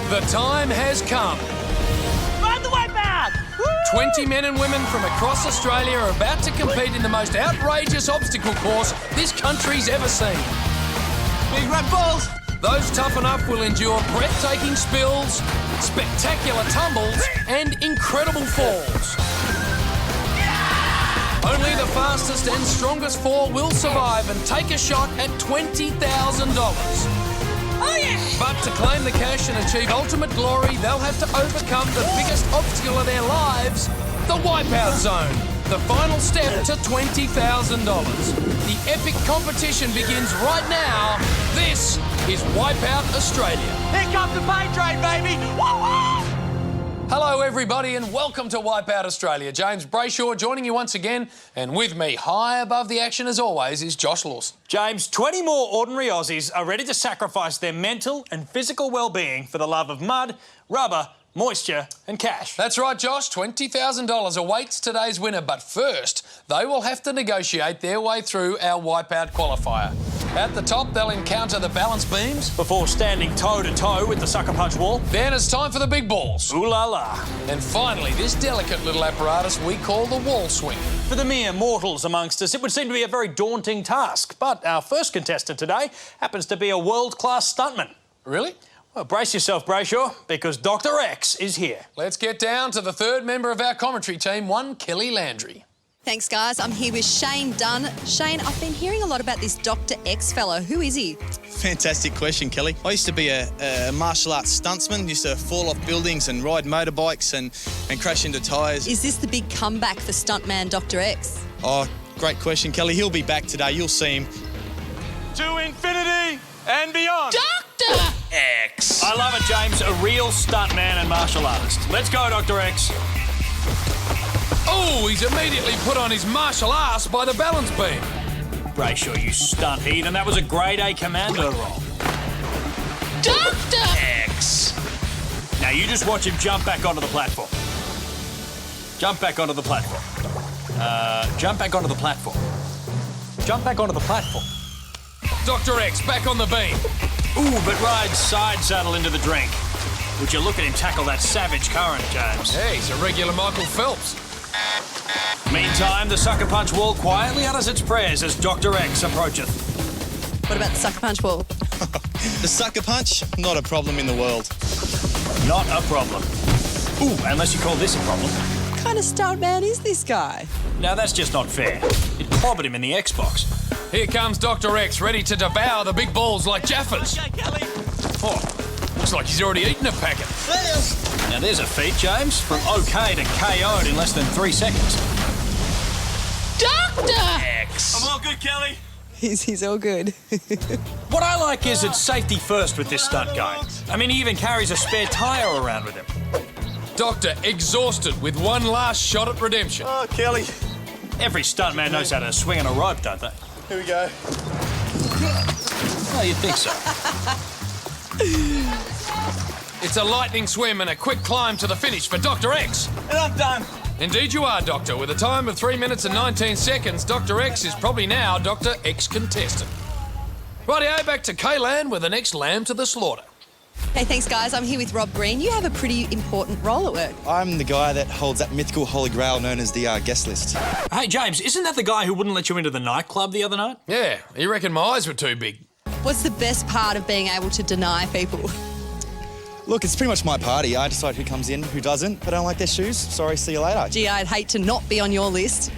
The time has come. Ride the Wipeout! 20 men and women from across Australia are about to compete in the most outrageous obstacle course this country's ever seen. Big red balls! Those tough enough will endure breathtaking spills, spectacular tumbles, and incredible falls. Only the fastest and strongest four will survive and take a shot at $20,000. Oh, yeah! But to claim the cash and achieve ultimate glory, they'll have to overcome the biggest obstacle of their lives, the Wipeout Zone. The final step to $20,000. The epic competition begins right now. This is Wipeout Australia. Here comes the paint train, baby! Woo-woo! Hello, everybody, and welcome to Wipeout Australia. James Brayshaw joining you once again, and with me, high above the action as always, is Josh Lawson. James, 20 more ordinary Aussies are ready to sacrifice their mental and physical well-being for the love of mud, rubber, moisture and cash. That's right, Josh. $20,000 awaits today's winner, but first, they will have to negotiate their way through our Wipeout Qualifier. At the top, they'll encounter the balance beams. Before standing toe-to-toe with the sucker punch wall. Then it's time for the big balls. Ooh la la. And finally, this delicate little apparatus we call the wall swing. For the mere mortals amongst us, it would seem to be a very daunting task. But our first contestant today happens to be a world-class stuntman. Really? Well, brace yourself, Brayshaw, because Dr. X is here. Let's get down to the third member of our commentary team, one Kelly Landry. Thanks, guys. I'm here with Shane Dunn. Shane, I've been hearing a lot about this Dr. X fellow. Who is he? Fantastic question, Kelly. I used to be a martial arts stuntsman, used to fall off buildings and ride motorbikes and crash into tyres. Is this the big comeback for stuntman Dr. X? Oh, great question, Kelly. He'll be back today. You'll see him. To infinity and beyond. Dr. X. I love it, James. A real stuntman and martial artist. Let's go, Dr. X. Oh, he's immediately put on his martial ass by the balance beam. Brayshaw, you stunt heat, and that was a grade A commando roll. Dr. X. Now you just watch him jump back onto the platform. Jump back onto the platform. Jump back onto the platform. Jump back onto the platform. Dr. X back on the beam. Ooh, but rides side saddle into the drink. Would you look at him tackle that savage current, James? Hey, he's a regular Michael Phelps. Meantime, the sucker punch wall quietly utters its prayers as Dr. X approacheth. What about the sucker punch wall? The sucker punch, not a problem in the world. Not a problem. Ooh, unless you call this a problem. What kind of stuntman is this guy? Now, that's just not fair. It clobbered him in the Xbox. Here comes Dr. X, ready to devour the big balls like Jaffas. Okay, Kelly. Oh, looks like he's already eaten a packet. Now, there's a feat, James. From OK to KO'd in less than 3 seconds. Dr. X. I'm all good, Kelly. He's all good. What I like is it's safety first with this stunt guy. I mean, he even carries a spare tyre around with him. Doctor exhausted with one last shot at redemption. Oh, Kelly. Every stuntman knows how to swing on a rope, don't they? Here we go. Oh, you'd think so. It's a lightning swim and a quick climb to the finish for Dr. X. And I'm done. Indeed you are, Doctor. With a time of 3 minutes and 19 seconds, Dr. X is probably now Dr. X contestant. Rightio, back to K-Land with the next lamb to the slaughter. Hey, thanks, guys. I'm here with Rob Green. You have a pretty important role at work. I'm the guy that holds that mythical holy grail known as the guest list. Hey, James, isn't that the guy who wouldn't let you into the nightclub the other night? Yeah, you reckon my eyes were too big. What's the best part of being able to deny people? Look, it's pretty much my party. I decide who comes in, who doesn't. If I don't like their shoes, sorry, see you later. Gee, I'd hate to not be on your list.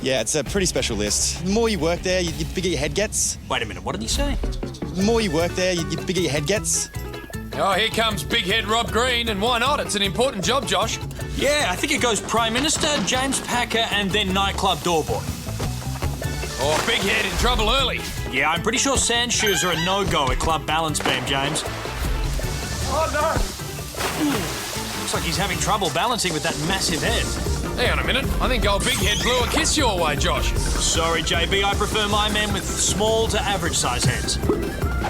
Yeah, it's a pretty special list. The more you work there, the bigger your head gets. Wait a minute, what did he say? The more you work there, the bigger your head gets. Oh, here comes big head Rob Green, and why not? It's an important job, Josh. Yeah, I think it goes Prime Minister, James Packer, and then nightclub doorboy. Oh, big head in trouble early. Yeah, I'm pretty sure sand shoes are a no-go at Club Balance Beam, James. Oh, no. Looks like he's having trouble balancing with that massive head. Hang on a minute. I think old big head blew a kiss your way, Josh. Sorry, JB, I prefer my men with small to average size heads.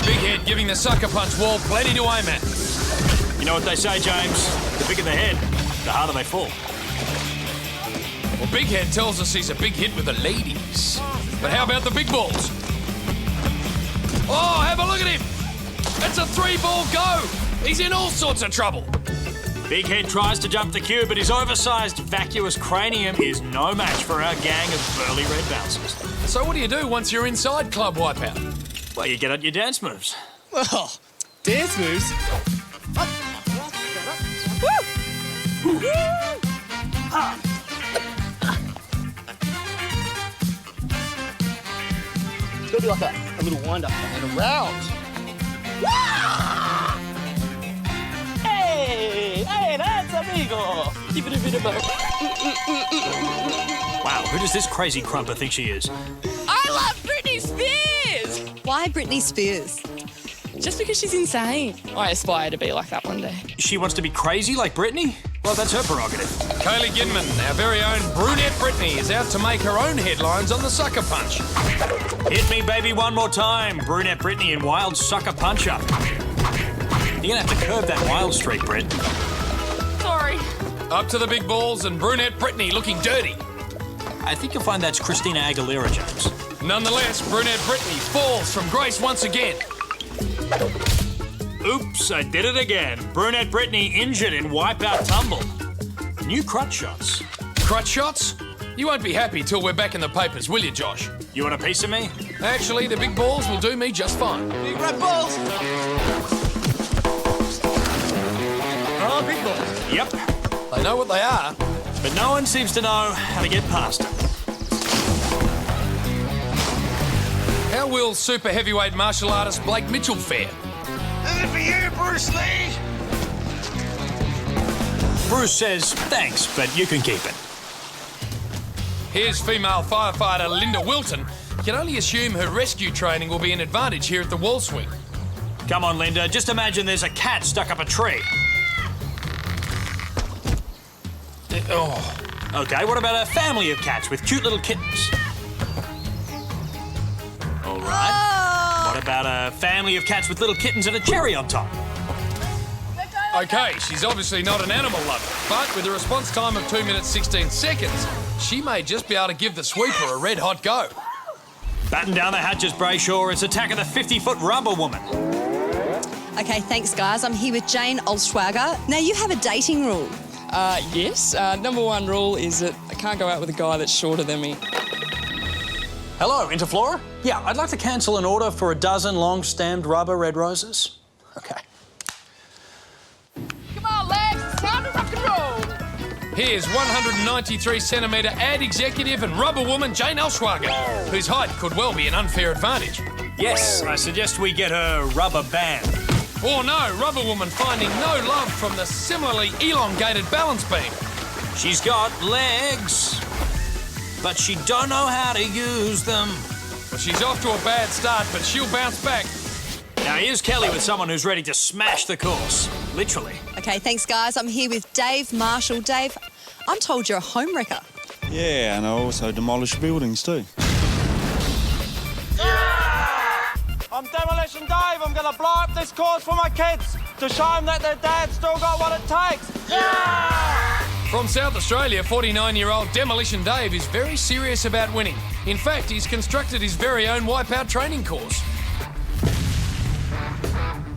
Big head giving the sucker punch wall plenty to aim at. You know what they say, James? The bigger the head, the harder they fall. Well, Big Head tells us he's a big hit with the ladies. But how about the big balls? Oh, have a look at him. It's a 3-ball go. He's in all sorts of trouble. Big Head tries to jump the cue, but his oversized vacuous cranium is no match for our gang of burly red bouncers. So what do you do once you're inside Club Wipeout? Well, you get out your dance moves. Oh, dance moves? It's gonna be like a little wind up and around. Hey, that's amigo. Give it a bit of a... Wow, who does this crazy crumper think she is? I love Britney Spears! Why Britney Spears? Just because she's insane. I aspire to be like that one day. She wants to be crazy like Britney? Well, that's her prerogative. Kaylee Ginman, our very own brunette Britney, is out to make her own headlines on the Sucker Punch. Hit me, baby, one more time. Brunette Britney in Wild Sucker Puncher. You're gonna have to curb that wild streak, Brit. Sorry. Up to the big balls and brunette Britney looking dirty. I think you'll find that's Christina Aguilera, James. Nonetheless, brunette Britney falls from grace once again. Oops, I did it again. Brunette Britney injured in Wipeout Tumble. New crutch shots. Crutch shots? You won't be happy till we're back in the papers, will you, Josh? You want a piece of me? Actually, the big balls will do me just fine. Big red balls. Oh, big balls. Yep. They know what they are. But no one seems to know how to get past them. How will super heavyweight martial artist Blake Mitchell fare? This is for you, Bruce Lee. Bruce says thanks, but you can keep it. Here's female firefighter Linda Wilton. Can only assume her rescue training will be an advantage here at the wall swing. Come on, Linda. Just imagine there's a cat stuck up a tree. Oh, Okay, what about a family of cats with cute little kittens? All right. What about a family of cats with little kittens and a cherry on top? okay, she's obviously not an animal lover, but with a response time of 2 minutes 16 seconds, she may just be able to give the sweeper a red-hot go. Batten down the hatches, Brayshaw. It's attack of the 50-foot rubber woman. Okay, thanks, guys. I'm here with Jane Olschwager. Now, you have a dating rule. Yes. Number one rule is that I can't go out with a guy that's shorter than me. Hello, Interflora? Yeah, I'd like to cancel an order for a dozen long-stemmed rubber red roses. Okay. Come on, legs. It's time to rock and roll. Here's 193-centimetre ad executive and rubber woman Jane Olschwager, whose height could well be an unfair advantage. Yes, I suggest we get her rubber band. Or no, rubber woman finding no love from the similarly elongated balance beam. She's got legs, but she don't know how to use them. Well, she's off to a bad start, but she'll bounce back. Now here's Kelly with someone who's ready to smash the course. Literally. Okay, thanks, guys. I'm here with Dave Marshall. Dave, I'm told you're a home wrecker. Yeah, and I also demolish buildings too. I'm Demolition Dave. I'm gonna blow up this course for my kids to show them that their dad's still got what it takes. From South Australia, 49-year-old Demolition Dave is very serious about winning. In fact, he's constructed his very own Wipeout training course.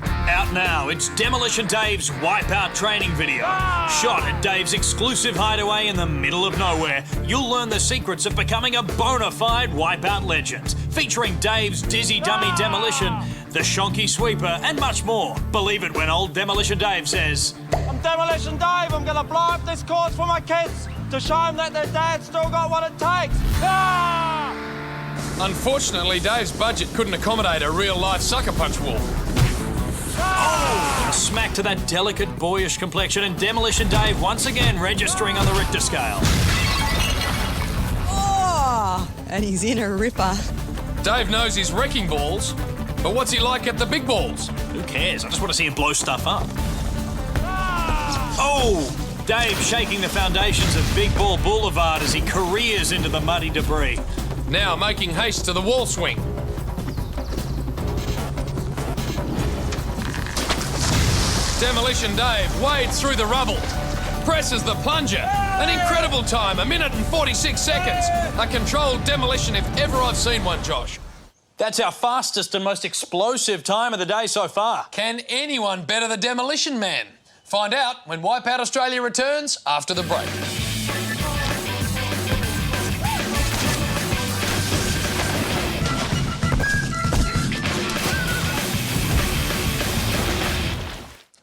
Out now, it's Demolition Dave's Wipeout training video. Shot at Dave's exclusive hideaway in the middle of nowhere. You'll learn the secrets of becoming a bona fide Wipeout legend. Featuring Dave's dizzy dummy demolition, the shonky sweeper, and much more. Believe it when old Demolition Dave says... I'm Demolition Dave. I'm gonna blow up this course for my kids to show them that their dad's still got what it takes. Unfortunately, Dave's budget couldn't accommodate a real-life sucker punch wall. Oh! A smack to that delicate, boyish complexion, and Demolition Dave once again registering on the Richter scale. Oh, and he's in a ripper. Dave knows his wrecking balls, but what's he like at the big balls? Who cares? I just want to see him blow stuff up. Oh! Dave shaking the foundations of Big Ball Boulevard as he careers into the muddy debris. Now making haste to the wall swing. Demolition Dave wades through the rubble, presses the plunger. An incredible time, 1 minute and 46 seconds. A controlled demolition if ever I've seen one, Josh. That's our fastest and most explosive time of the day so far. Can anyone better the Demolition Man? Find out when Wipeout Australia returns after the break.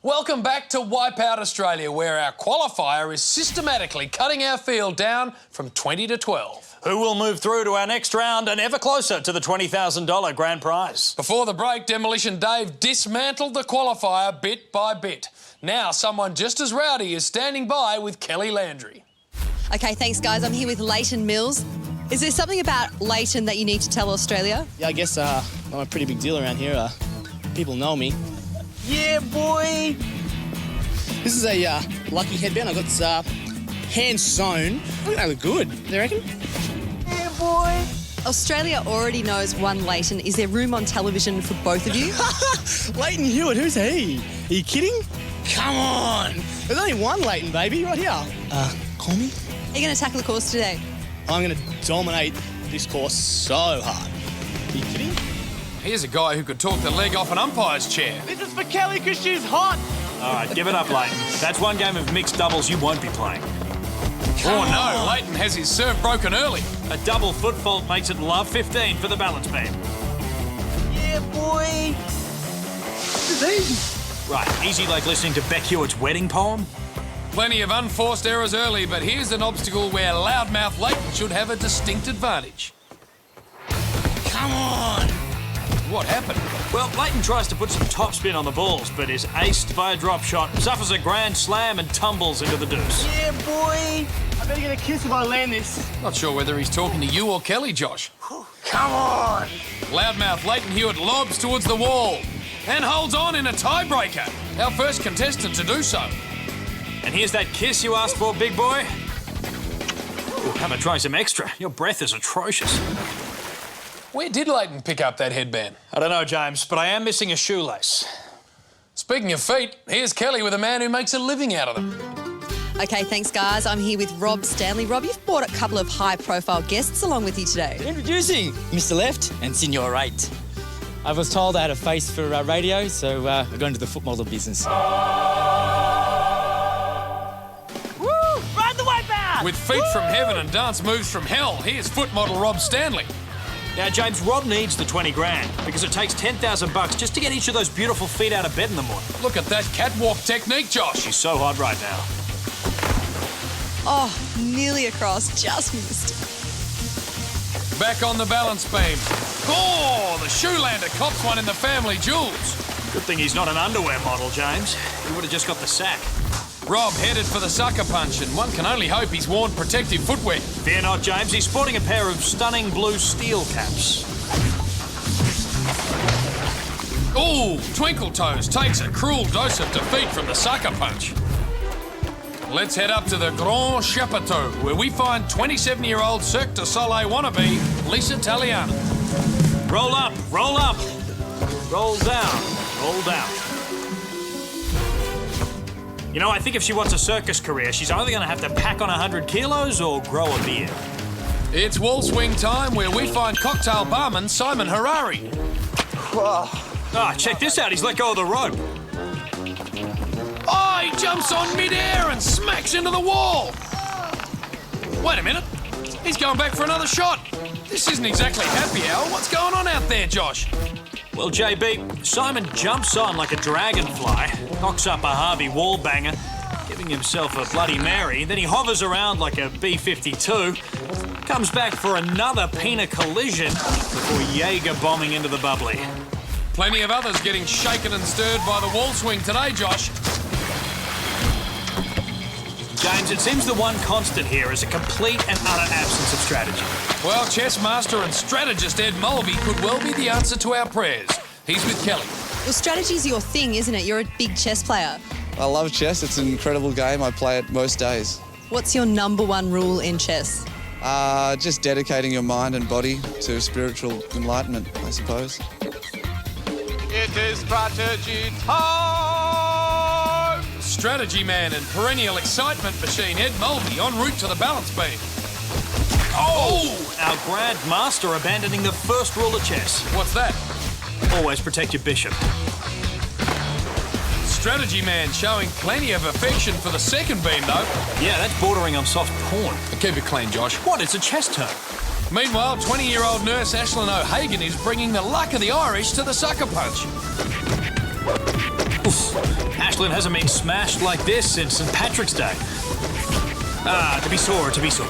Welcome back to Wipeout Australia, where our qualifier is systematically cutting our field down from 20 to 12. Who will move through to our next round and ever closer to the $20,000 grand prize? Before the break, Demolition Dave dismantled the qualifier bit by bit. Now someone just as rowdy is standing by with Kelly Landry. Okay, thanks, guys. I'm here with Leighton Mills. Is there something about Leighton that you need to tell Australia? Yeah, I guess I'm a pretty big deal around here. People know me. Yeah, boy. This is a lucky headband. I got hand sewn. I think they look good. You reckon? Yeah, boy. Australia already knows one Leighton. Is there room on television for both of you? Leighton Hewitt, who's he? Are you kidding? Come on. There's only one Leighton, baby, right here. Call me. Are you going to tackle the course today? I'm going to dominate this course so hard. Are you kidding? Here's a guy who could talk the leg off an umpire's chair. This is for Kelly because she's hot. All right, give it up, Leighton. That's one game of mixed doubles you won't be playing. Oh no, Leighton has his serve broken early. A double foot fault makes it love 15 for the balance beam. Yeah, boy. This is easy. Right, easy like listening to Beck Hewitt's wedding poem. Plenty of unforced errors early, but here's an obstacle where loudmouth Leighton should have a distinct advantage. Come on. What happened? Well, Leighton tries to put some topspin on the balls, but is aced by a drop shot, suffers a grand slam and tumbles into the deuce. Yeah, boy. I better get a kiss if I land this. Not sure whether he's talking to you or Kelly, Josh. Come on. Loudmouth Leighton Hewitt lobs towards the wall and holds on in a tiebreaker. Our first contestant to do so. And here's that kiss you asked for, big boy. Ooh, have a try some extra. Your breath is atrocious. Where did Leighton pick up that headband? I don't know, James, but I am missing a shoelace. Speaking of feet, here's Kelly with a man who makes a living out of them. Okay, thanks, guys. I'm here with Rob Stanley. Rob, you've brought a couple of high-profile guests along with you today. Introducing Mr. Left and Senior Right. I was told I had a face for radio, so I got into the foot model business. Woo! Ride the Wipeout! With feet from heaven and dance moves from hell, here's foot model Rob Stanley. Now, James, Rob needs the 20 grand because it takes 10,000 bucks just to get each of those beautiful feet out of bed in the morning. Look at that catwalk technique, Josh. She's so hot right now. Oh, nearly across, just missed. Back on the balance beam. Oh, the shoelander cops one in the family jewels. Good thing he's not an underwear model, James. He would have just got the sack. Rob headed for the sucker punch, and one can only hope he's worn protective footwear. Fear not, James. He's sporting a pair of stunning blue steel caps. Ooh, Twinkle Toes takes a cruel dose of defeat from the sucker punch. Let's head up to the Grand Chapeau, where we find 27-year-old Cirque du Soleil wannabe, Lisa Taliana. Roll up, roll up. Roll down, roll down. You know, I think if she wants a circus career, she's either going to have to pack on 100 kilos or grow a beard. It's wall swing time, where we find cocktail barman Simon Harari. Ah, check this out. He's let go of the rope. Oh, he jumps on mid-air and smacks into the wall. Wait a minute. He's going back for another shot. This isn't exactly happy hour. What's going on out there, Josh? Well, JB, Simon jumps on like a dragonfly, knocks up a Harvey wall banger, giving himself a Bloody Mary, then he hovers around like a B-52, comes back for another Pina collision before Jaeger bombing into the bubbly. Plenty of others getting shaken and stirred by the wall swing today, Josh. James, it seems the one constant here is a complete and utter absence of strategy. Well, chess master and strategist Ed Mulvey could well be the answer to our prayers. He's with Kelly. Well, strategy's your thing, isn't it? You're a big chess player. I love chess. It's an incredible game. I play it most days. What's your number one rule in chess? Just dedicating your mind and body to spiritual enlightenment, I suppose. It is strategy time! Strategy man and perennial excitement machine Ed Mulvey en route to the balance beam. Oh! Our Grand Master abandoning the first rule of chess. What's that? Always protect your bishop. Strategy man showing plenty of affection for the second beam, though. Yeah, that's bordering on soft porn. Keep it clean, Josh. What? It's a chess term. Meanwhile, 20-year-old nurse Ashlyn O'Hagan is bringing the luck of the Irish to the sucker punch. Oof. Ashlyn hasn't been smashed like this since St. Patrick's Day. To be sure, to be sure.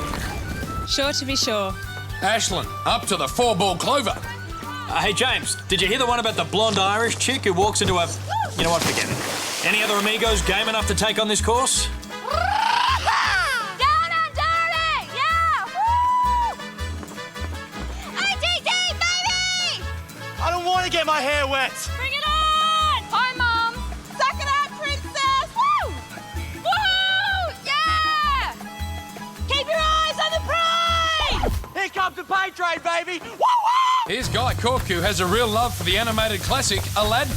Sure to be sure. Ashlyn, up to the 4-ball clover. Hey, James, did you hear the one about the blonde Irish chick who walks into a... You know what, forget it. Any other amigos game enough to take on this course? Down and dirty! Yeah! Woo! ATT, baby! I don't want to get my hair wet. Bring it on! Hi, Mum. Suck it up, princess! Woo! Woo! Yeah! Keep your eyes on the prize! Here comes the pay train, baby. Woo woo! Here's Guy Cook, who has a real love for the animated classic Aladdin.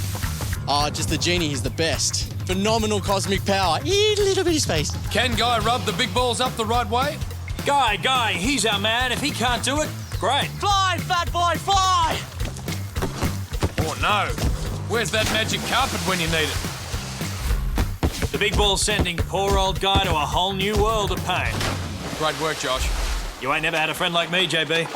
Oh, just the genie, he's the best. Phenomenal cosmic power. Little bitty space. Can Guy rub the big balls up the right way? Guy, he's our man. If he can't do it, great. Fly, fat boy, fly! Oh, no. Where's that magic carpet when you need it? The big ball's sending poor old Guy to a whole new world of pain. Great work, Josh. You ain't never had a friend like me, JB.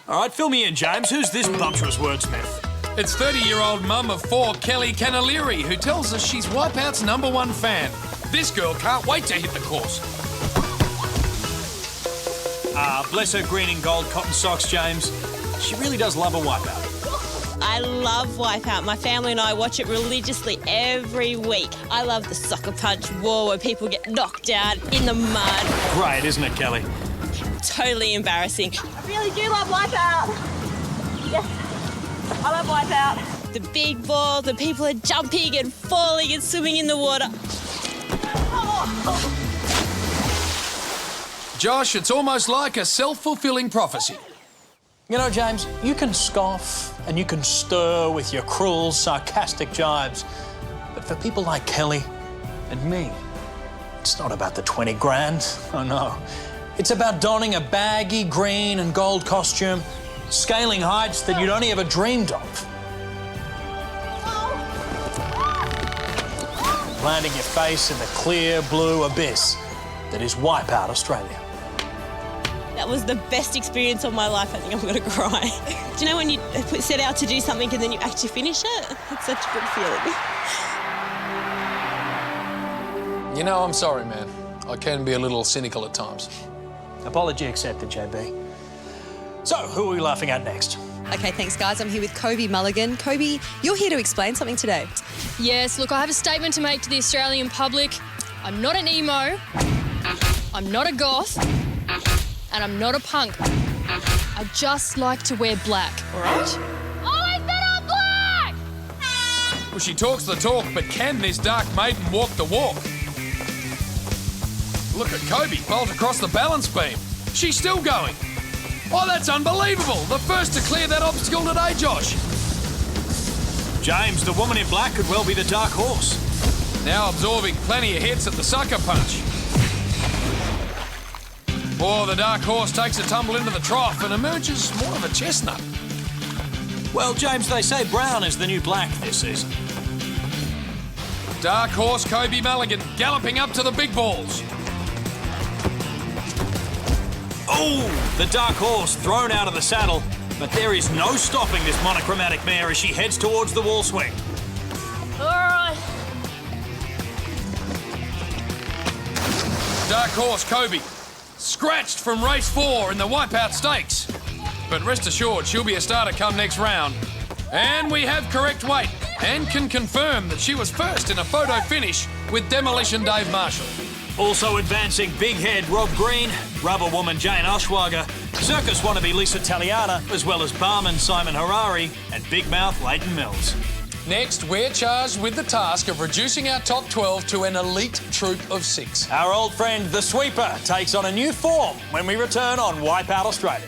All right, fill me in, James. Who's this bumptious wordsmith? It's 30-year-old mum of 4, Kelly Canaleary, who tells us she's Wipeout's #1 fan. This girl can't wait to hit the course. Bless her green and gold cotton socks, James. She really does love a Wipeout. I love Wipeout. My family and I watch it religiously every week. I love the sucker punch war where people get knocked out in the mud. Great, isn't it, Kelly? Totally embarrassing. I really do love Wipeout. Yes, I love Wipeout. The big ball, the people are jumping and falling and swimming in the water. Josh, it's almost like a self-fulfilling prophecy. You know, James, you can scoff and you can stir with your cruel, sarcastic jibes, but for people like Kelly and me, it's not about the 20 grand. Oh, no. It's about donning a baggy green and gold costume, scaling heights that you'd only ever dreamed of. Landing your face in the clear blue abyss that is Wipeout Australia. That was the best experience of my life. I think I'm going to cry. Do you know when you set out to do something and then you actually finish it? It's such a good feeling. You know, I'm sorry, man. I can be a little cynical at times. Apology accepted, JB. So, who are we laughing at next? Okay, thanks, guys. I'm here with Kobe Mulligan. Kobe, you're here to explain something today. Yes, look, I have a statement to make to the Australian public. I'm not an emo, I'm not a goth, and I'm not a punk. I just like to wear black, all right? Always been on black! Well, she talks the talk, but can this dark maiden walk the walk? Look at Kobe bolt across the balance beam. She's still going. Oh, that's unbelievable. The first to clear that obstacle today, Josh. James, the woman in black could well be the dark horse. Now absorbing plenty of hits at the sucker punch. Oh, the dark horse takes a tumble into the trough and emerges more of a chestnut. Well, James, they say brown is the new black this season. Dark horse Kobe Mulligan galloping up to the big balls. Oh, the dark horse thrown out of the saddle, but there is no stopping this monochromatic mare as she heads towards the wall swing. All right. Dark horse Kobe, scratched from race 4 in the Wipeout Stakes. But rest assured, she'll be a starter come next round. And we have correct weight and can confirm that she was first in a photo finish with Demolition Dave Marshall. Also advancing big head Rob Green, rubber woman Jane Oshwager, circus wannabe Lisa Taliana, as well as barman Simon Harari and big mouth Leighton Mills. Next, we're charged with the task of reducing our top 12 to an elite troop of 6. Our old friend, the Sweeper, takes on a new form when we return on Wipeout Australia.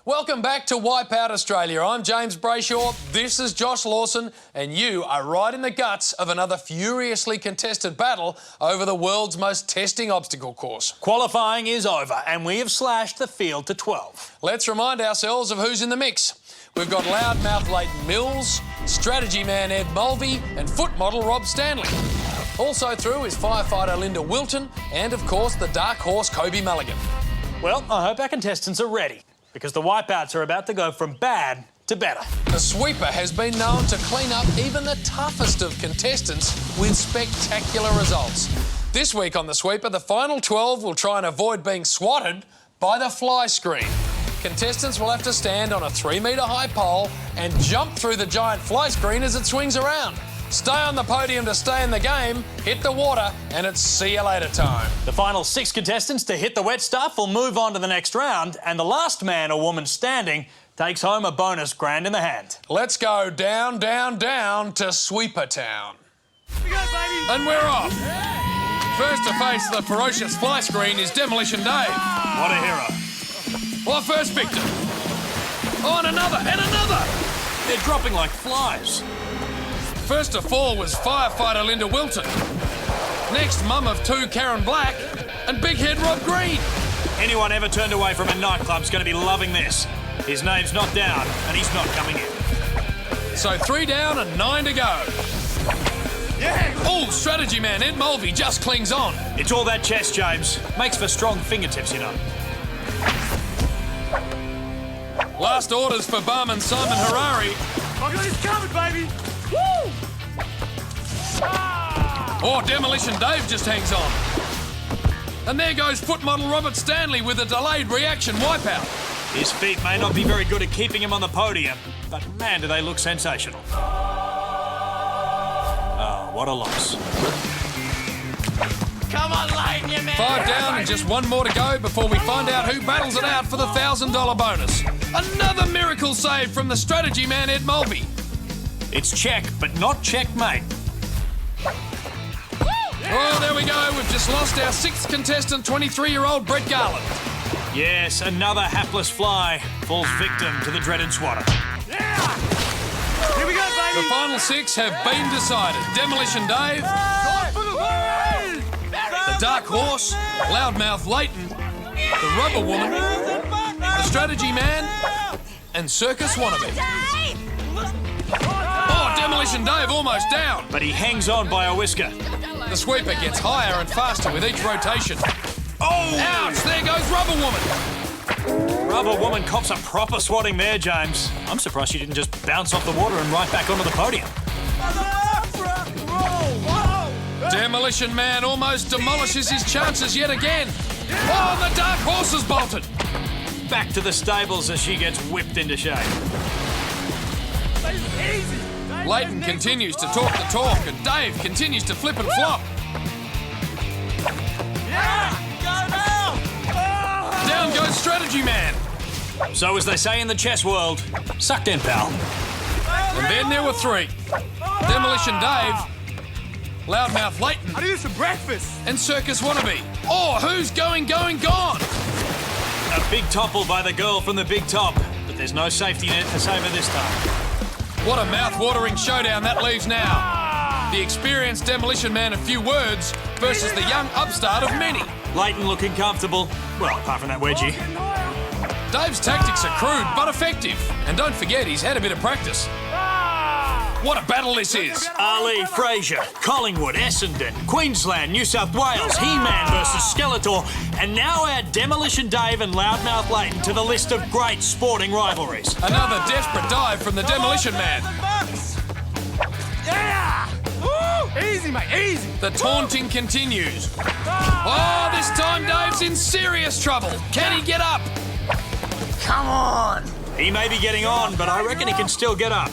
Well, Welcome back to Wipeout Australia. I'm James Brayshaw, this is Josh Lawson, and you are right in the guts of another furiously contested battle over the world's most testing obstacle course. Qualifying is over, and we have slashed the field to 12. Let's remind ourselves of who's in the mix. We've got loudmouth Leighton Mills, strategy man Ed Mulvey, and foot model Rob Stanley. Also through is firefighter Linda Wilton, and of course the dark horse Kobe Mulligan. Well, I hope our contestants are ready, because the Wipeouts are about to go from bad to better. The sweeper has been known to clean up even the toughest of contestants with spectacular results. This week on the sweeper, the final 12 will try and avoid being swatted by the fly screen. Contestants will have to stand on a 3-metre high pole and jump through the giant fly screen as it swings around. Stay on the podium to stay in the game, hit the water, and it's see you later time. The final 6 contestants to hit the wet stuff will move on to the next round, and the last man or woman standing takes home a bonus grand in the hand. Let's go down, down, down to Sweeper Town. We go, baby. And we're off. First to face the ferocious fly screen is Demolition Dave. What a hero. Our first victim. Oh, and another, and another. They're dropping like flies. First to fall was firefighter Linda Wilton. Next, mum of 2 Karen Black, and big head Rob Green. Anyone ever turned away from a nightclub's going to be loving this. His name's not down, and he's not coming in. So 3 down and 9 to go. Yeah. Oh, strategy man Ed Mulvey just clings on. It's all that chest, James. Makes for strong fingertips, you know. Last orders for barman Simon Harari. I got this covered, baby. Woo! Oh, Demolition Dave just hangs on. And there goes foot model Robert Stanley with a delayed reaction wipeout. His feet may not be very good at keeping him on the podium, but man, do they look sensational. Oh, what a loss. Come on, Leighton, you man. 5 down and just 1 more to go before we find out who battles it out for the $1,000 bonus. Another miracle save from the strategy man Ed Mulvey. It's check, but not checkmate. Oh, there we go. We've just lost our 6th contestant, 23-year-old Brett Garland. Yes, another hapless fly falls victim to the dreaded swatter. Yeah. Here we go, baby. The final 6 have been decided. Demolition Dave, the Dark Horse, Loudmouth Leighton, the Rubber Woman, the Strategy Man, and Circus Wannabe. Oh, Demolition Dave almost down. But he hangs on by a whisker. The sweeper gets higher and faster with each rotation. Oh! Ouch! There goes Rubber Woman. Rubber Woman cops a proper swatting there, James. I'm surprised she didn't just bounce off the water and right back onto the podium. Demolition Man almost demolishes his chances yet again. Oh, the Dark Horse has bolted. Back to the stables as she gets whipped into shape. Leighton continues to talk the talk and Dave continues to flip and flop. Down goes Strategy Man. So as they say in the chess world, sucked in, pal. And then there were 3. Demolition Dave, Loudmouth Leighton, I need some breakfast. and Circus Wannabe. Oh, who's gone? A big topple by the girl from the big top, but there's no safety net to save her this time. What a mouth-watering showdown that leaves now. The experienced Demolition Man of few words versus the young upstart of many. Leighton looking comfortable. Well, apart from that wedgie. Dave's tactics are crude but effective. And don't forget, he's had a bit of practice. What a battle this is. Ali, Fraser, Collingwood, Essendon, Queensland, New South Wales, He-Man versus Skeletor, and now add Demolition Dave and Loudmouth Leighton to the list of great sporting rivalries. Another desperate dive from the Demolition Man. Yeah! Woo! Easy, mate, easy. The taunting continues. Oh, this time Dave's in serious trouble. Can he get up? Come on. He may be getting on, but I reckon he can still get up.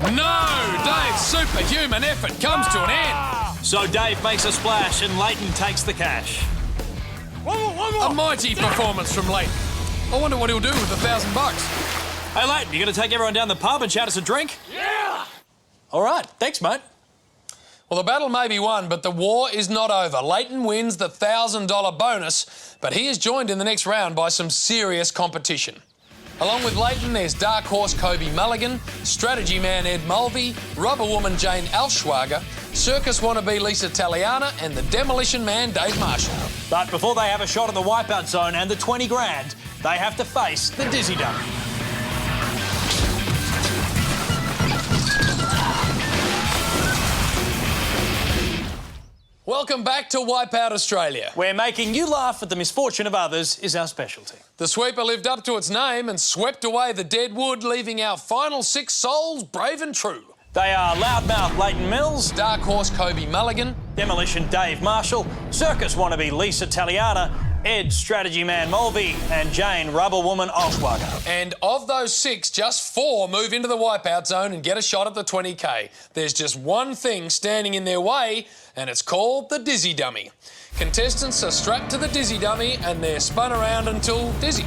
No! Dave's superhuman effort comes to an end. So Dave makes a splash and Leighton takes the cash. One more. A mighty performance from Leighton. I wonder what he'll do with $1,000. Hey, Leighton, you gonna take everyone down the pub and shout us a drink? Yeah! All right, thanks, mate. Well, the battle may be won, but the war is not over. Leighton wins the $1,000 bonus, but he is joined in the next round by some serious competition. Along with Leighton, there's Dark Horse Kobe Mulligan, Strategy Man Ed Mulvey, Rubber Woman Jane Alschwager, Circus Wannabe Lisa Taliana and the Demolition Man Dave Marshall. But before they have a shot at the Wipeout Zone and the 20 grand, they have to face the Dizzy Dummy. Welcome back to Wipeout Australia. Where making you laugh at the misfortune of others is our specialty. The sweeper lived up to its name and swept away the dead wood, leaving our final 6 souls brave and true. They are Loudmouth Leighton Mills, Dark Horse Kobe Mulligan, Demolition Dave Marshall, Circus Wannabe Lisa Taliana, Ed Strategy Man Mulvey and Jane Rubber Woman Alschwager. And of those 6, just 4 move into the Wipeout Zone and get a shot at the 20k. There's just one thing standing in their way, and it's called the Dizzy Dummy. Contestants are strapped to the Dizzy Dummy and they're spun around until dizzy.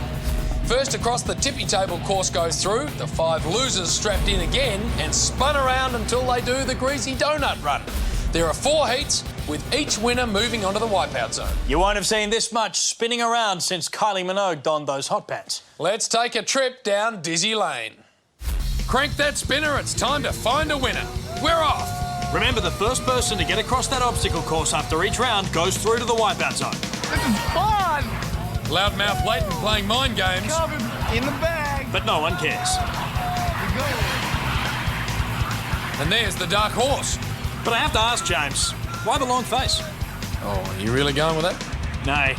First across the tippy table course goes through, the 5 losers strapped in again and spun around until they do the greasy donut run. There are 4 heats, with each winner moving onto the Wipeout Zone. You won't have seen this much spinning around since Kylie Minogue donned those hot pants. Let's take a trip down Dizzy Lane. Crank that spinner, it's time to find a winner. We're off. Remember, the first person to get across that obstacle course after each round goes through to the Wipeout Zone. This is fun! Loudmouth Leighton playing mind games. In the bag. But no one cares. And there's the Dark Horse. But I have to ask, James, why the long face? Oh, are you really going with that? Nay.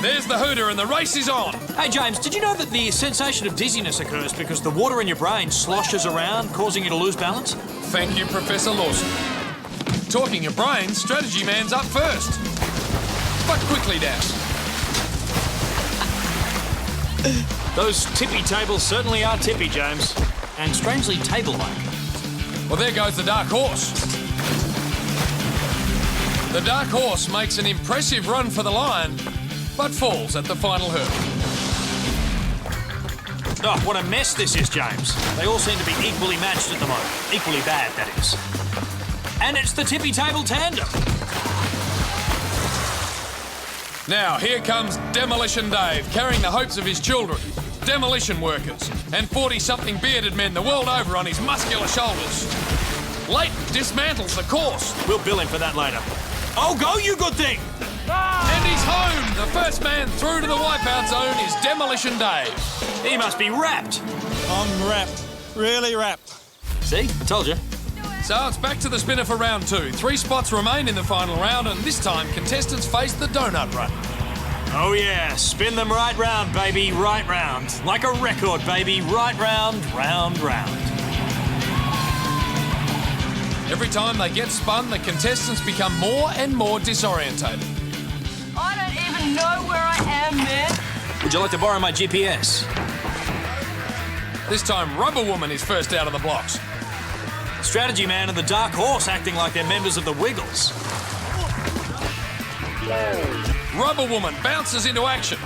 There's the hooter and the race is on. Hey, James, did you know that the sensation of dizziness occurs because the water in your brain sloshes around, causing you to lose balance? Thank you, Professor Lawson. Talking your brain, Strategy Man's up first. But quickly down. Those tippy tables certainly are tippy, James. And strangely table-like. Well, there goes the Dark Horse. The Dark Horse makes an impressive run for the line, but falls at the final hurdle. Oh, what a mess this is, James. They all seem to be equally matched at the moment. Equally bad, that is. And it's the tippy table tandem. Now, here comes Demolition Dave, carrying the hopes of his children, demolition workers, and 40-something bearded men the world over on his muscular shoulders. Leighton dismantles the course. We'll bill him for that later. Oh, go, you good thing! And he's home! The first man through to the Wipeout Zone is Demolition Dave. He must be wrapped. I'm wrapped. Really wrapped. See? I told you. So it's back to the spinner for round 2. 3 spots remain in the final round, and this time contestants face the donut run. Oh yeah, spin them right round, baby, right round. Like a record, baby, right round, round, round. Every time they get spun, the contestants become more and more disorientated. I don't even know where I am, man. Would you like to borrow my GPS? This time, Rubber Woman is first out of the blocks. Strategy Man and the Dark Horse acting like they're members of the Wiggles. Rubber Woman bounces into action.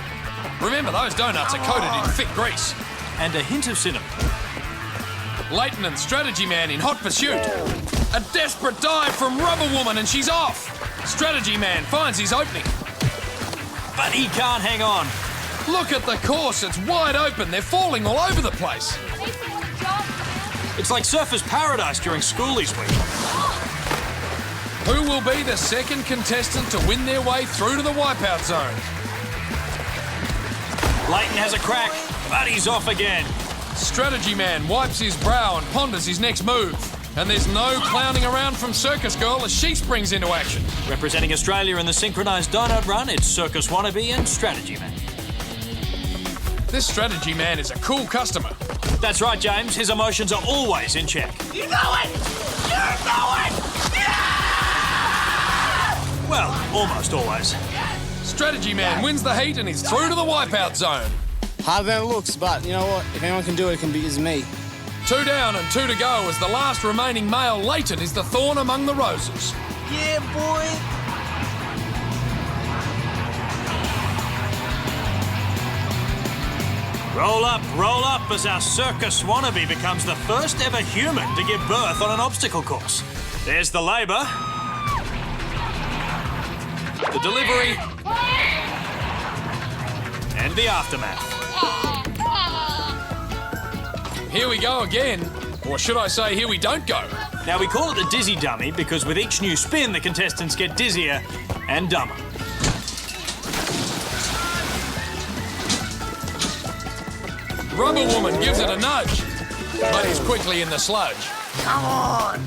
Remember, those donuts are coated in thick grease. And a hint of cinnamon. Leighton and Strategy Man in hot pursuit. A desperate dive from Rubber Woman and she's off. Strategy Man finds his opening. But he can't hang on. Look at the course, it's wide open. They're falling all over the place. It's like Surfer's Paradise during schoolies week. Who will be the second contestant to win their way through to the Wipeout Zone? Leighton has a crack, but he's off again. Strategy Man wipes his brow and ponders his next move. And there's no clowning around from Circus Girl as she springs into action. Representing Australia in the synchronised donut run, it's Circus Wannabe and Strategy Man. This Strategy Man is a cool customer. That's right, James. His emotions are always in check. You know it! You know it! Yeah! Well, almost always. Strategy Man wins the heat and is through to the Wipeout Zone. Harder than it looks, but you know what? If anyone can do it, it's me. 2 down and 2 to go as the last remaining male, Leighton, is the thorn among the roses. Yeah, boy. Roll up as our Circus Wannabe becomes the first ever human to give birth on an obstacle course. There's the labour. The delivery. and the aftermath. Here we go again. Or should I say, here we don't go. Now, we call it the dizzy dummy because with each new spin, the contestants get dizzier and dumber. Rubber Woman gives it a nudge, but is quickly in the sludge. Come on!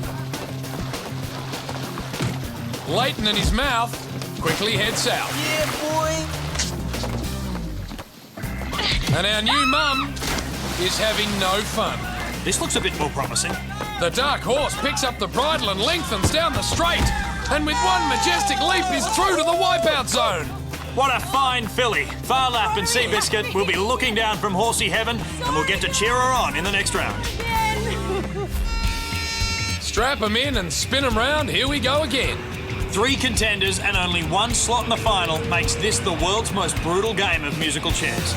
Leighton in his mouth quickly heads south. Yeah, boy! And our new mum is having no fun. This looks a bit more promising. The dark horse picks up the bridle and lengthens down the straight, and with one majestic leap is through to the wipeout zone. What a fine filly. Farlap and Seabiscuit will be looking down from horsey heaven and we'll get to cheer her on in the next round. Strap them in and spin them round. Here we go again. 3 contenders and only 1 slot in the final makes this the world's most brutal game of musical chairs.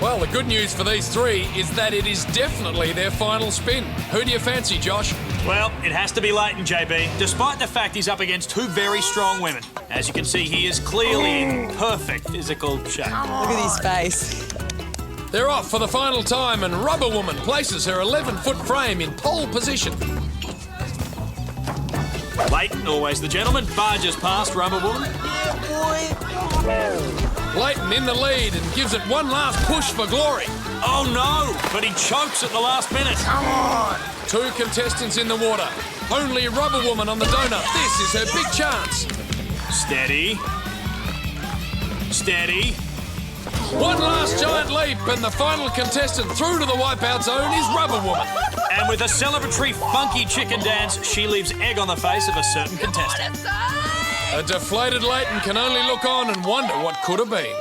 Well, the good news for these 3 is that it is definitely their final spin. Who do you fancy, Josh? Well, it has to be Leighton, JB, despite the fact he's up against 2 very strong women. As you can see, he is clearly in perfect physical shape. Look at his face. They're off for the final time, and Rubber Woman places her 11-foot frame in pole position. Leighton, always the gentleman, barges past Rubber Woman. Yeah, boy! Leighton in the lead and gives it one last push for glory. Oh no, but he chokes at the last minute. Come on! 2 contestants in the water. Only Rubber Woman on the donut. This is her big chance. Steady. Steady. One last giant leap, and the final contestant through to the wipeout zone is Rubber Woman. And with a celebratory funky chicken dance, she leaves egg on the face of a certain contestant. A deflated Leighton can only look on and wonder what could have been.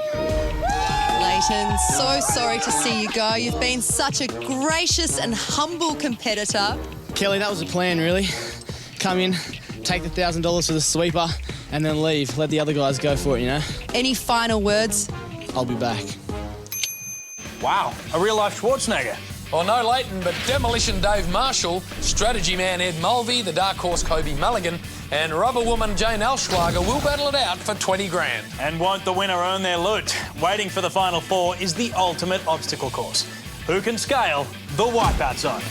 Leighton, so sorry to see you go. You've been such a gracious and humble competitor. Kelly, that was the plan, really. Come in, take the $1,000 for the sweeper, and then leave. Let the other guys go for it, you know? Any final words? I'll be back. Wow, a real-life Schwarzenegger. Well, no Leighton, but Demolition Dave Marshall, Strategy Man Ed Mulvey, the Dark Horse Kobe Mulligan, and Rubber Woman Jane Elschwager will battle it out for 20 grand. And won't the winner earn their loot? Waiting for the final 4 is the ultimate obstacle course. Who can scale the Wipeout Zone?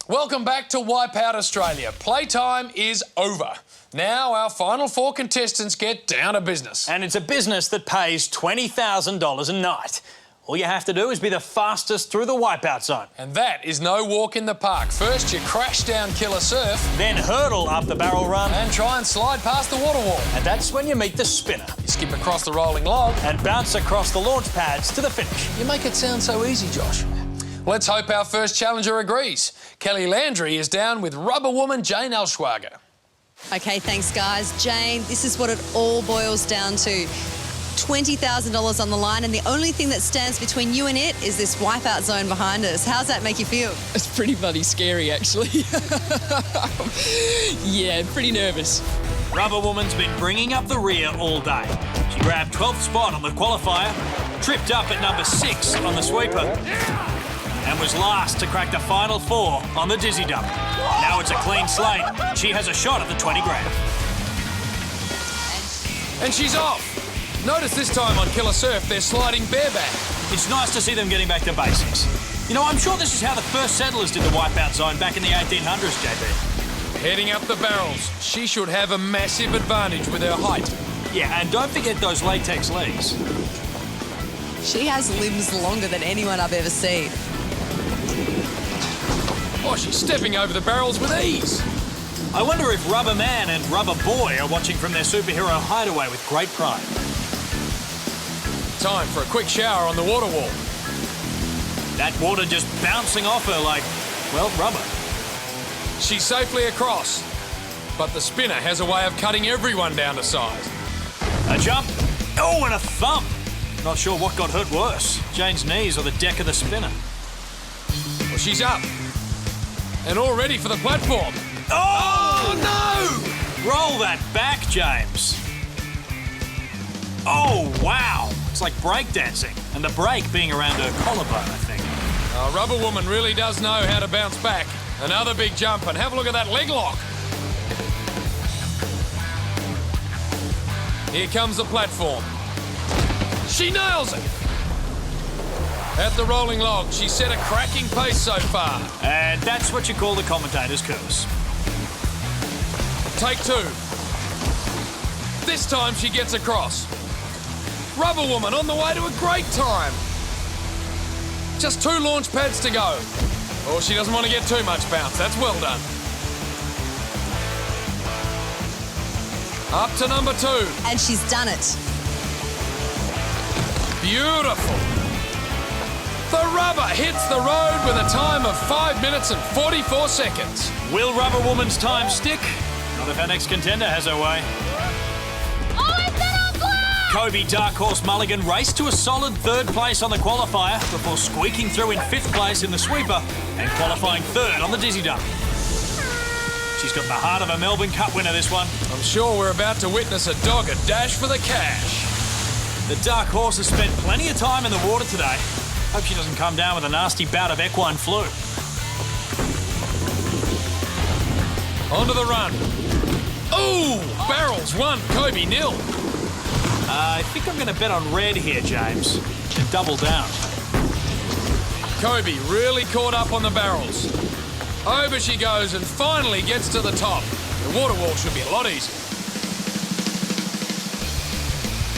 Welcome back to Wipeout Australia. Playtime is over. Now our final 4 contestants get down to business. And it's a business that pays $20,000 a night. All you have to do is be the fastest through the Wipeout Zone. And that is no walk in the park. First, you crash down Killer Surf. Then hurdle up the barrel run. And try and slide past the water wall. And that's when you meet the spinner. You skip across the rolling log. And bounce across the launch pads to the finish. You make it sound so easy, Josh. Let's hope our first challenger agrees. Kelly Landry is down with Rubber Woman Jane Elschwager. Okay, thanks, guys. Jane, this is what it all boils down to. $20,000 on the line, and the only thing that stands between you and it is this wipeout zone behind us. How's that make you feel? It's pretty bloody scary, actually. Yeah, pretty nervous. Rubber Woman's been bringing up the rear all day. She grabbed 12th spot on the qualifier, tripped up at number 6 on the sweeper, and was last to crack the final 4 on the dizzy dump. Now it's a clean slate. She has a shot at the 20 grand. And she's off. Notice this time on Killer Surf, they're sliding bareback. It's nice to see them getting back to basics. You know, I'm sure this is how the first settlers did the Wipeout Zone back in the 1800s, JB. Heading up the barrels. She should have a massive advantage with her height. Yeah, and don't forget those latex legs. She has limbs longer than anyone I've ever seen. Oh, she's stepping over the barrels with ease. I wonder if Rubber Man and Rubber Boy are watching from their superhero hideaway with great pride. Time for a quick shower on the water wall. That water just bouncing off her like, well, rubber. She's safely across, but the spinner has a way of cutting everyone down to size. A jump. Oh, and a thump. Not sure what got hurt worse, Jane's knees or the deck of the spinner. Well, she's up and all ready for the platform. Oh, no! Roll that back, James. Oh, wow. It's like breakdancing, and the break being around her collarbone, I think. Rubber Woman really does know how to bounce back. Another big jump, and have a look at that leg lock. Here comes the platform. She nails it. At the rolling log, she set a cracking pace so far. And that's what you call the commentator's curse. Take two. This time she gets across. Rubber Woman on the way to a great time. Just 2 launch pads to go. Oh, she doesn't want to get too much bounce. That's well done. Up to number 2. And she's done it. Beautiful. The rubber hits the road with a time of 5 minutes and 44 seconds. Will Rubber Woman's time stick? Not if our next contender has her way. Kobe Dark Horse Mulligan raced to a solid 3rd place on the qualifier before squeaking through in 5th place in the sweeper and qualifying 3rd on the dizzy dump. She's got the heart of a Melbourne Cup winner, this one. I'm sure we're about to witness a dogged dash for the cash. The Dark Horse has spent plenty of time in the water today. Hope she doesn't come down with a nasty bout of equine flu. Onto the run. Ooh, Barrels 1, Kobe 0. I think I'm going to bet on red here, James, and double down. Kobe really caught up on the barrels. Over she goes and finally gets to the top. The water wall should be a lot easier.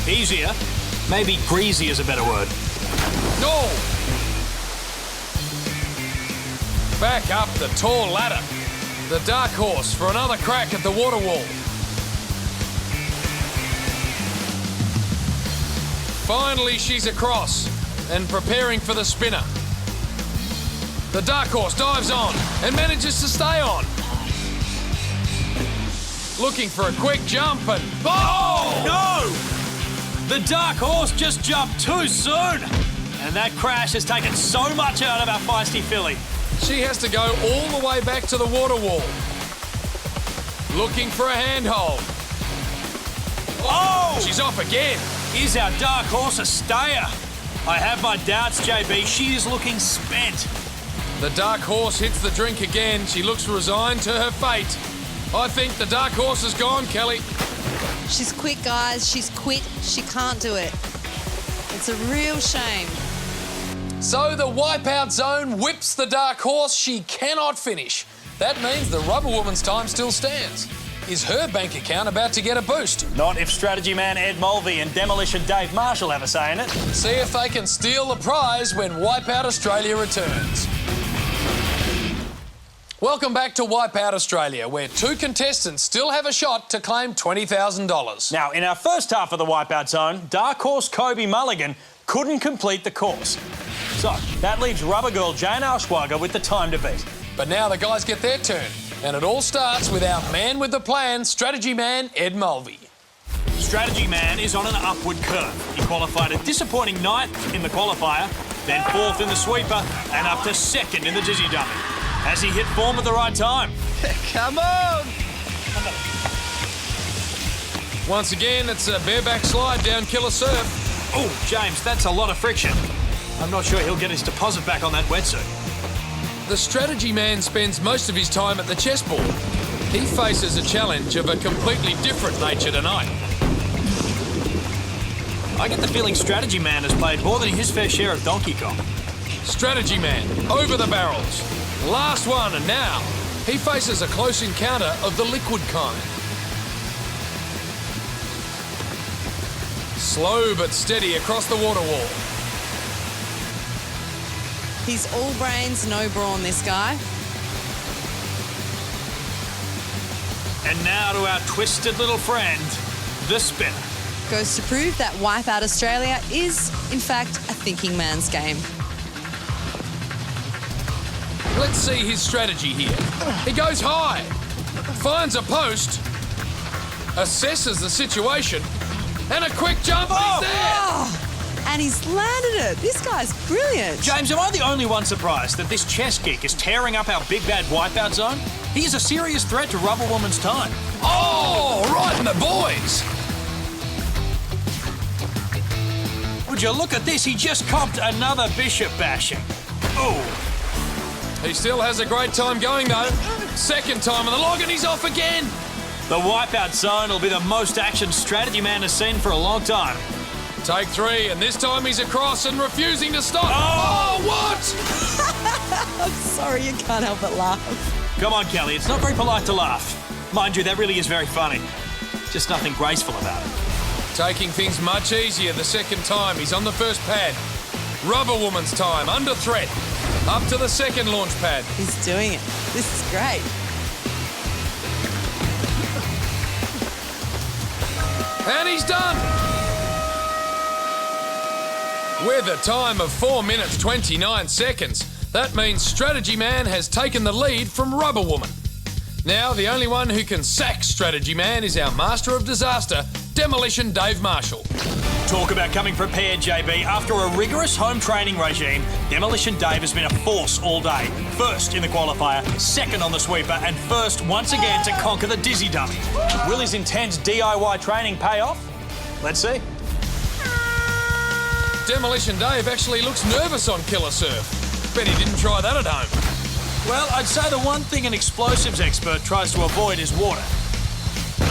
Easier? Maybe greasy is a better word. No! Back up the tall ladder. The Dark Horse for another crack at the water wall. Finally, she's across and preparing for the spinner. The Dark Horse dives on and manages to stay on. Looking for a quick jump and... Oh! No! The Dark Horse just jumped too soon. And that crash has taken so much out of our feisty filly. She has to go all the way back to the water wall. Looking for a handhold. Oh! She's off again. Is our Dark Horse a stayer? I have my doubts, JB. She is looking spent. The Dark Horse hits the drink again. She looks resigned to her fate. I think the Dark Horse is gone, Kelly. She's quit, guys. She's quit. She can't do it. It's a real shame. So the Wipeout Zone whips the Dark Horse. She cannot finish. That means the Rubber Woman's time still stands. Is her bank account about to get a boost? Not if strategy man Ed Mulvey and Demolition Dave Marshall have a say in it. See if they can steal the prize when Wipeout Australia returns. Welcome back to Wipeout Australia, where 2 contestants still have a shot to claim $20,000. Now, in our first half of the Wipeout Zone, Dark Horse Kobe Mulligan couldn't complete the course. So, that leaves Rubber Girl Jane Auschwager with the time to beat. But now the guys get their turn. And it all starts with our man with the plan, strategy man Ed Mulvey. Strategy man is on an upward curve. He qualified a disappointing 9th in the qualifier, then 4th in the sweeper, and up to 2nd in the dizzy dummy. Has he hit form at the right time? Come on! Once again, it's a bareback slide down Killer Surf. Oh, James, that's a lot of friction. I'm not sure he'll get his deposit back on that wetsuit. The strategy man spends most of his time at the chessboard. He faces a challenge of a completely different nature tonight. I get the feeling strategy man has played more than his fair share of Donkey Kong. Strategy man, over the barrels. Last one, and now he faces a close encounter of the liquid kind. Slow but steady across the water wall. He's all brains, no brawn, this guy. And now to our twisted little friend, the spinner. Goes to prove that Wipeout Australia is, in fact, a thinking man's game. Let's see his strategy here. He goes high, finds a post, assesses the situation, and a quick jump, and he's there! Oh, and he's landed it. This guy's brilliant. James, am I the only one surprised that this chess geek is tearing up our big bad Wipeout Zone? He is a serious threat to Rubber Woman's time. Oh, right in the boys! Would you look at this? He just copped another bishop bashing. Oh. He still has a great time going, though. Second time on the log, and he's off again. The Wipeout Zone will be the most action strategy man has seen for a long time. Take 3, and this time he's across and refusing to stop. Oh, what? I'm sorry, you can't help but laugh. Come on, Kelly, it's not very polite to laugh. Mind you, that really is very funny. Just nothing graceful about it. Taking things much easier the second time. He's on the first pad. Rubber Woman's time, under threat. Up to the second launch pad. He's doing it. This is great. And he's done. With a time of 4 minutes 29 seconds, that means Strategy Man has taken the lead from Rubber Woman. Now, the only one who can sack Strategy Man is our master of disaster, Demolition Dave Marshall. Talk about coming prepared, JB. After a rigorous home training regime, Demolition Dave has been a force all day. First in the qualifier, second on the sweeper, and first once again to conquer the dizzy dummy. Will his intense DIY training pay off? Let's see. Demolition Dave actually looks nervous on Killer Surf. Bet he didn't try that at home. Well, I'd say the one thing an explosives expert tries to avoid is water.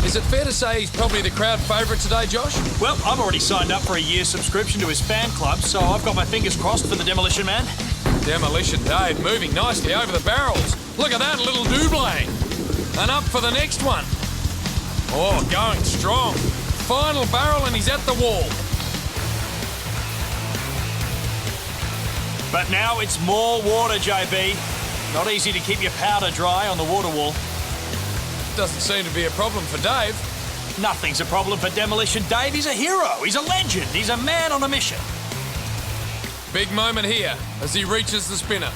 Is it fair to say he's probably the crowd favourite today, Josh? Well, I've already signed up for a year's subscription to his fan club, so I've got my fingers crossed for the Demolition Man. Demolition Dave moving nicely over the barrels. Look at that little double. And up for the next one. Oh, going strong. Final barrel and he's at the wall. But now it's more water, JB. Not easy to keep your powder dry on the water wall. Doesn't seem to be a problem for Dave. Nothing's a problem for Demolition Dave. He's a hero. He's a legend. He's a man on a mission. Big moment here as he reaches the spinner.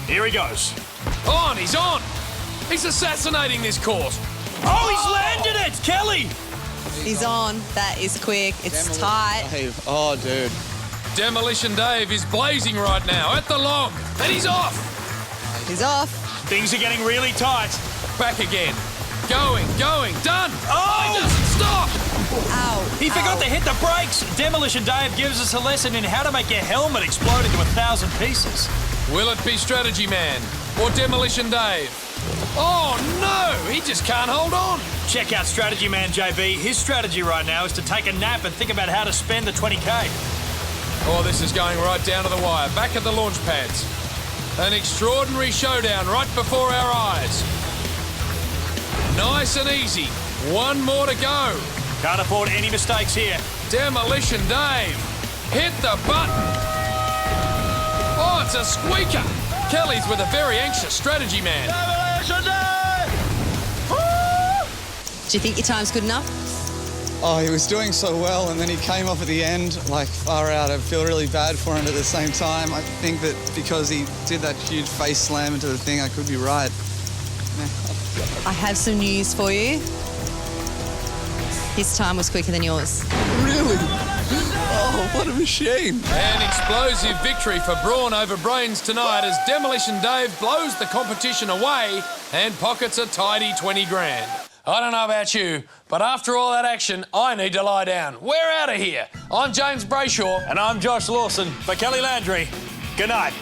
Here he goes. On, he's on. He's assassinating this course. Oh, he's landed it, Kelly. He's on. That is quick. It's tight. Dave. Oh, dude. Demolition Dave is blazing right now at the log, and he's off. He's off. Things are getting really tight. Back again. Going, done. Oh! He doesn't stop. Ow. He forgot to hit the brakes. Demolition Dave gives us a lesson in how to make your helmet explode into 1,000 pieces. Will it be Strategy Man or Demolition Dave? Oh, no, he just can't hold on. Check out Strategy Man, JB. His strategy right now is to take a nap and think about how to spend the 20K. Oh, this is going right down to the wire. Back at the launch pads. An extraordinary showdown right before our eyes. Nice and easy. One more to go. Can't afford any mistakes here. Demolition Dave. Hit the button. Oh, it's a squeaker. Kelly's with a very anxious Strategy Man. Demolition Dave! Do you think your time's good enough? Oh, he was doing so well, and then he came off at the end, like, far out. I feel really bad for him at the same time. I think that because he did that huge face slam into the thing, I could be right. I have some news for you. His time was quicker than yours. Really? Oh, what a machine. An explosive victory for Brawn over Brains tonight as Demolition Dave blows the competition away and pockets a tidy 20 grand. I don't know about you, but after all that action, I need to lie down. We're out of here. I'm James Brayshaw. And I'm Josh Lawson. For Kelly Landry, good night.